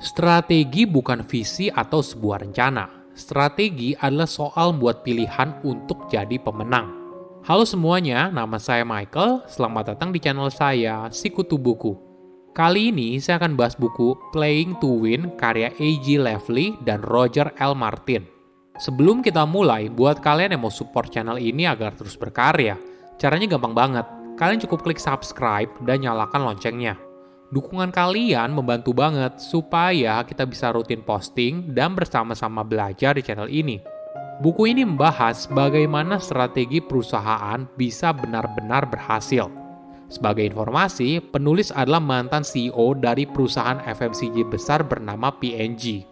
Strategi bukan visi atau sebuah rencana. Strategi adalah soal membuat pilihan untuk jadi pemenang. Halo semuanya, nama saya Michael. Selamat datang di channel saya, Sikutu Buku. Kali ini saya akan bahas buku Playing to Win karya A.G. Levely dan Roger L. Martin. Sebelum kita mulai, buat kalian yang mau support channel ini agar terus berkarya, caranya gampang banget. Kalian cukup klik subscribe dan nyalakan loncengnya. Dukungan kalian membantu banget supaya kita bisa rutin posting dan bersama-sama belajar di channel ini. Buku ini membahas bagaimana strategi perusahaan bisa benar-benar berhasil. Sebagai informasi, penulis adalah mantan CEO dari perusahaan FMCG besar bernama P&G.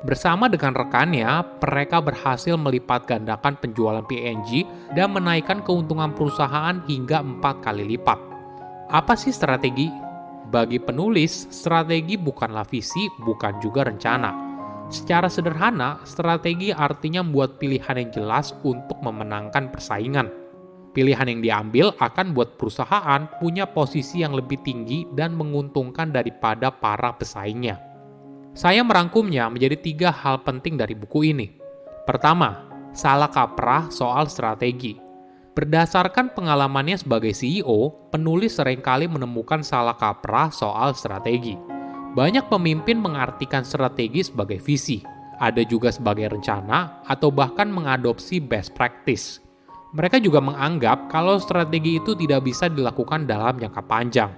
Bersama dengan rekannya, mereka berhasil melipat gandakan penjualan P&G dan menaikkan keuntungan perusahaan hingga 4 kali lipat. Apa sih strategi? Bagi penulis, strategi bukanlah visi, bukan juga rencana. Secara sederhana, strategi artinya membuat pilihan yang jelas untuk memenangkan persaingan. Pilihan yang diambil akan buat perusahaan punya posisi yang lebih tinggi dan menguntungkan daripada para pesaingnya. Saya merangkumnya menjadi 3 hal penting dari buku ini. Pertama, salah kaprah soal strategi. Berdasarkan pengalamannya sebagai CEO, penulis seringkali menemukan salah kaprah soal strategi. Banyak pemimpin mengartikan strategi sebagai visi, ada juga sebagai rencana, atau bahkan mengadopsi best practice. Mereka juga menganggap kalau strategi itu tidak bisa dilakukan dalam jangka panjang.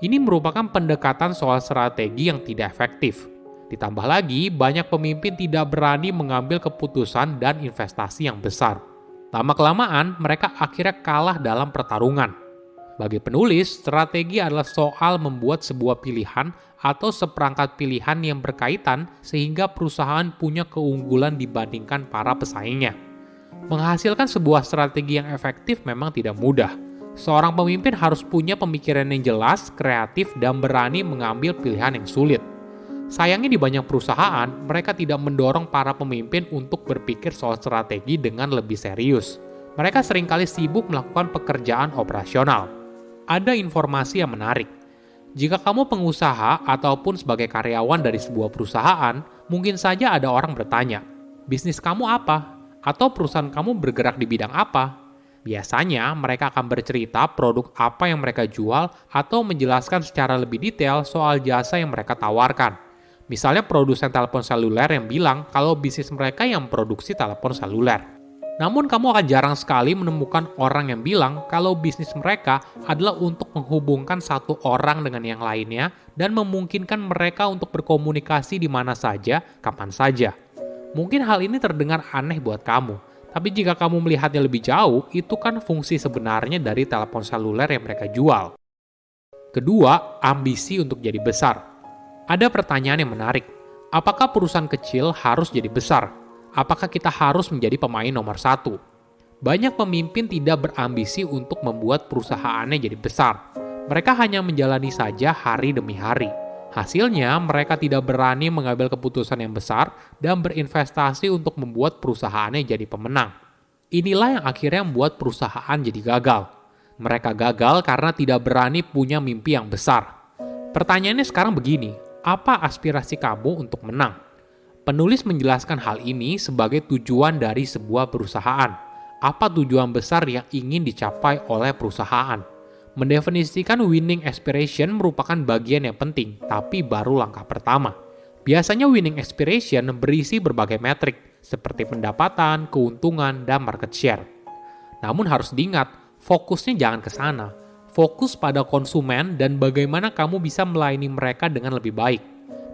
Ini merupakan pendekatan soal strategi yang tidak efektif. Ditambah lagi, banyak pemimpin tidak berani mengambil keputusan dan investasi yang besar. Lama-kelamaan, mereka akhirnya kalah dalam pertarungan. Bagi penulis, strategi adalah soal membuat sebuah pilihan atau seperangkat pilihan yang berkaitan sehingga perusahaan punya keunggulan dibandingkan para pesaingnya. Menghasilkan sebuah strategi yang efektif memang tidak mudah. Seorang pemimpin harus punya pemikiran yang jelas, kreatif, dan berani mengambil pilihan yang sulit. Sayangnya di banyak perusahaan, mereka tidak mendorong para pemimpin untuk berpikir soal strategi dengan lebih serius. Mereka seringkali sibuk melakukan pekerjaan operasional. Ada informasi yang menarik. Jika kamu pengusaha ataupun sebagai karyawan dari sebuah perusahaan, mungkin saja ada orang bertanya, bisnis kamu apa? Atau perusahaan kamu bergerak di bidang apa? Biasanya mereka akan bercerita produk apa yang mereka jual atau menjelaskan secara lebih detail soal jasa yang mereka tawarkan. Misalnya produsen telepon seluler yang bilang kalau bisnis mereka yang produksi telepon seluler. Namun kamu akan jarang sekali menemukan orang yang bilang kalau bisnis mereka adalah untuk menghubungkan satu orang dengan yang lainnya dan memungkinkan mereka untuk berkomunikasi di mana saja, kapan saja. Mungkin hal ini terdengar aneh buat kamu, tapi jika kamu melihatnya lebih jauh, itu kan fungsi sebenarnya dari telepon seluler yang mereka jual. Kedua, ambisi untuk jadi besar. Ada pertanyaan yang menarik. Apakah perusahaan kecil harus jadi besar? Apakah kita harus menjadi pemain nomor 1? Banyak pemimpin tidak berambisi untuk membuat perusahaannya jadi besar. Mereka hanya menjalani saja hari demi hari. Hasilnya, mereka tidak berani mengambil keputusan yang besar dan berinvestasi untuk membuat perusahaannya jadi pemenang. Inilah yang akhirnya membuat perusahaan jadi gagal. Mereka gagal karena tidak berani punya mimpi yang besar. Pertanyaannya sekarang begini. Apa aspirasi kamu untuk menang? Penulis menjelaskan hal ini sebagai tujuan dari sebuah perusahaan. Apa tujuan besar yang ingin dicapai oleh perusahaan? Mendefinisikan winning aspiration merupakan bagian yang penting, tapi baru langkah pertama. Biasanya winning aspiration berisi berbagai metrik, seperti pendapatan, keuntungan, dan market share. Namun harus diingat, fokusnya jangan ke sana. Fokus pada konsumen dan bagaimana kamu bisa melayani mereka dengan lebih baik.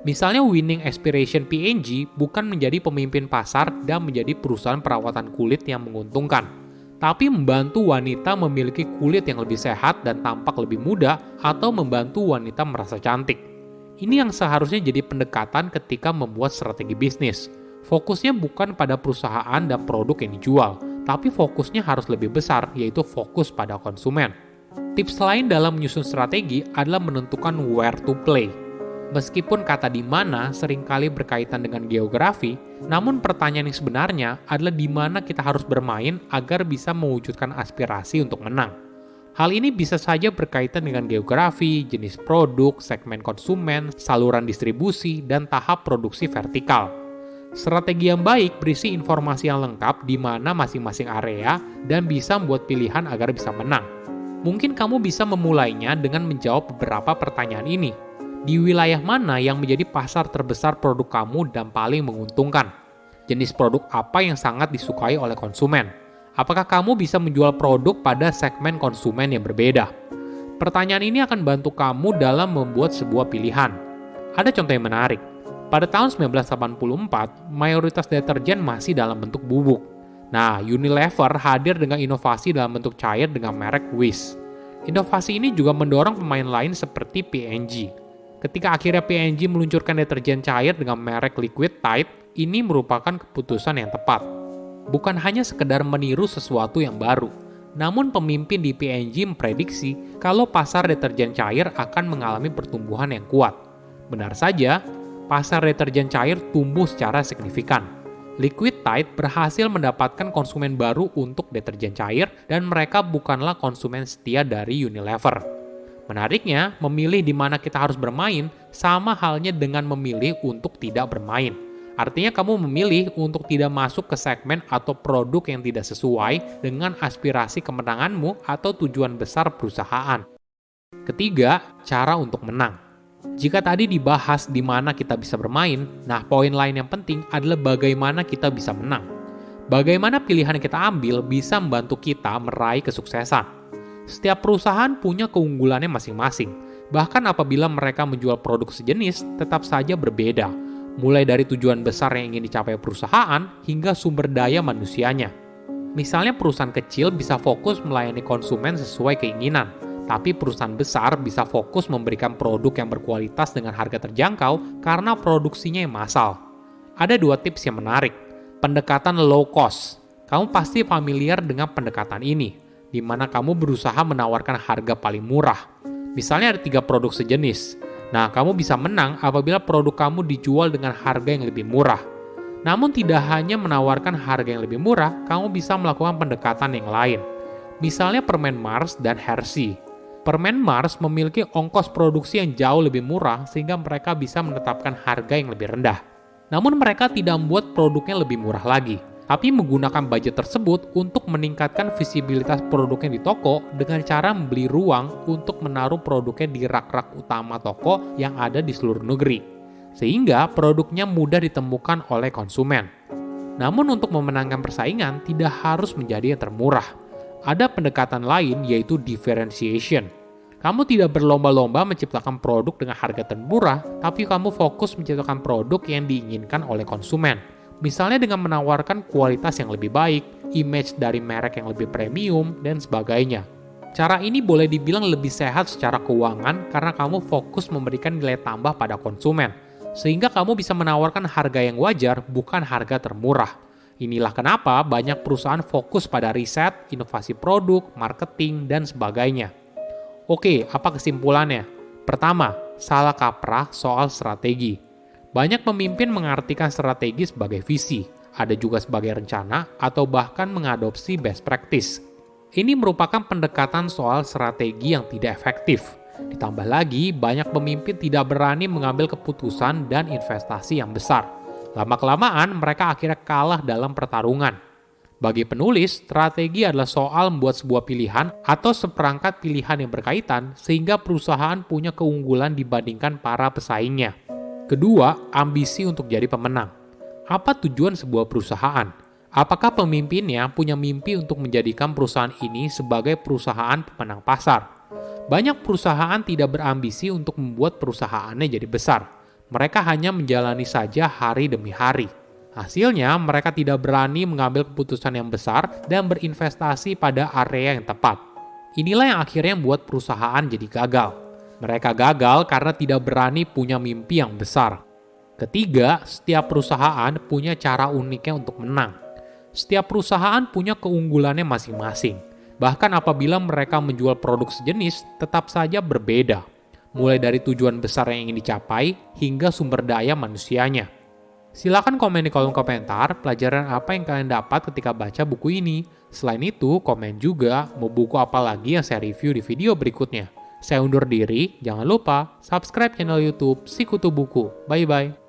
Misalnya winning aspiration P&G bukan menjadi pemimpin pasar dan menjadi perusahaan perawatan kulit yang menguntungkan, tapi membantu wanita memiliki kulit yang lebih sehat dan tampak lebih muda atau membantu wanita merasa cantik. Ini yang seharusnya jadi pendekatan ketika membuat strategi bisnis. Fokusnya bukan pada perusahaan dan produk yang dijual, tapi fokusnya harus lebih besar, yaitu fokus pada konsumen. Tips lain dalam menyusun strategi adalah menentukan where to play. Meskipun kata di mana seringkali berkaitan dengan geografi, namun pertanyaan yang sebenarnya adalah di mana kita harus bermain agar bisa mewujudkan aspirasi untuk menang. Hal ini bisa saja berkaitan dengan geografi, jenis produk, segmen konsumen, saluran distribusi, dan tahap produksi vertikal. Strategi yang baik berisi informasi yang lengkap di mana masing-masing area dan bisa membuat pilihan agar bisa menang. Mungkin kamu bisa memulainya dengan menjawab beberapa pertanyaan ini. Di wilayah mana yang menjadi pasar terbesar produk kamu dan paling menguntungkan? Jenis produk apa yang sangat disukai oleh konsumen? Apakah kamu bisa menjual produk pada segmen konsumen yang berbeda? Pertanyaan ini akan bantu kamu dalam membuat sebuah pilihan. Ada contoh yang menarik. Pada tahun 1984, mayoritas deterjen masih dalam bentuk bubuk. Nah, Unilever hadir dengan inovasi dalam bentuk cair dengan merek Wizz. Inovasi ini juga mendorong pemain lain seperti P&G. Ketika akhirnya P&G meluncurkan deterjen cair dengan merek Liquid Tide, ini merupakan keputusan yang tepat. Bukan hanya sekedar meniru sesuatu yang baru, namun pemimpin di P&G memprediksi kalau pasar deterjen cair akan mengalami pertumbuhan yang kuat. Benar saja, pasar deterjen cair tumbuh secara signifikan. Liquid Tide berhasil mendapatkan konsumen baru untuk deterjen cair dan mereka bukanlah konsumen setia dari Unilever. Menariknya, memilih di mana kita harus bermain sama halnya dengan memilih untuk tidak bermain. Artinya kamu memilih untuk tidak masuk ke segmen atau produk yang tidak sesuai dengan aspirasi kemenanganmu atau tujuan besar perusahaan. Ketiga, cara untuk menang. Jika tadi dibahas di mana kita bisa bermain, nah poin lain yang penting adalah bagaimana kita bisa menang. Bagaimana pilihan yang kita ambil bisa membantu kita meraih kesuksesan. Setiap perusahaan punya keunggulannya masing-masing. Bahkan apabila mereka menjual produk sejenis, tetap saja berbeda. Mulai dari tujuan besar yang ingin dicapai perusahaan hingga sumber daya manusianya. Misalnya perusahaan kecil bisa fokus melayani konsumen sesuai keinginan, tapi perusahaan besar bisa fokus memberikan produk yang berkualitas dengan harga terjangkau karena produksinya yang massal. Ada 2 tips yang menarik. Pendekatan low cost. Kamu pasti familiar dengan pendekatan ini, di mana kamu berusaha menawarkan harga paling murah. Misalnya ada 3 produk sejenis. Nah, kamu bisa menang apabila produk kamu dijual dengan harga yang lebih murah. Namun tidak hanya menawarkan harga yang lebih murah, kamu bisa melakukan pendekatan yang lain. Misalnya permen Mars dan Hershey. Permen Mars memiliki ongkos produksi yang jauh lebih murah sehingga mereka bisa menetapkan harga yang lebih rendah. Namun mereka tidak membuat produknya lebih murah lagi, tapi menggunakan budget tersebut untuk meningkatkan visibilitas produknya di toko dengan cara membeli ruang untuk menaruh produknya di rak-rak utama toko yang ada di seluruh negeri, sehingga produknya mudah ditemukan oleh konsumen. Namun untuk memenangkan persaingan tidak harus menjadi yang termurah. Ada pendekatan lain yaitu differentiation. Kamu tidak berlomba-lomba menciptakan produk dengan harga termurah, tapi kamu fokus menciptakan produk yang diinginkan oleh konsumen. Misalnya dengan menawarkan kualitas yang lebih baik, image dari merek yang lebih premium, dan sebagainya. Cara ini boleh dibilang lebih sehat secara keuangan karena kamu fokus memberikan nilai tambah pada konsumen, sehingga kamu bisa menawarkan harga yang wajar, bukan harga termurah. Inilah kenapa banyak perusahaan fokus pada riset, inovasi produk, marketing, dan sebagainya. Oke, apa kesimpulannya? Pertama, salah kaprah soal strategi. Banyak pemimpin mengartikan strategi sebagai visi, ada juga sebagai rencana, atau bahkan mengadopsi best practice. Ini merupakan pendekatan soal strategi yang tidak efektif. Ditambah lagi, banyak pemimpin tidak berani mengambil keputusan dan investasi yang besar. Lama-kelamaan, mereka akhirnya kalah dalam pertarungan. Bagi penulis, strategi adalah soal membuat sebuah pilihan atau seperangkat pilihan yang berkaitan sehingga perusahaan punya keunggulan dibandingkan para pesaingnya. Kedua, ambisi untuk jadi pemenang. Apa tujuan sebuah perusahaan? Apakah pemimpinnya punya mimpi untuk menjadikan perusahaan ini sebagai perusahaan pemenang pasar? Banyak perusahaan tidak berambisi untuk membuat perusahaannya jadi besar. Mereka hanya menjalani saja hari demi hari. Hasilnya, mereka tidak berani mengambil keputusan yang besar dan berinvestasi pada area yang tepat. Inilah yang akhirnya membuat perusahaan jadi gagal. Mereka gagal karena tidak berani punya mimpi yang besar. Ketiga, setiap perusahaan punya cara uniknya untuk menang. Setiap perusahaan punya keunggulannya masing-masing. Bahkan apabila mereka menjual produk sejenis, tetap saja berbeda. Mulai dari tujuan besar yang ingin dicapai hingga sumber daya manusianya. Silahkan komen di kolom komentar pelajaran apa yang kalian dapat ketika baca buku ini. Selain itu, komen juga mau buku apa lagi yang saya review di video berikutnya. Saya undur diri, jangan lupa subscribe channel YouTube Sikutu Buku. Bye-bye.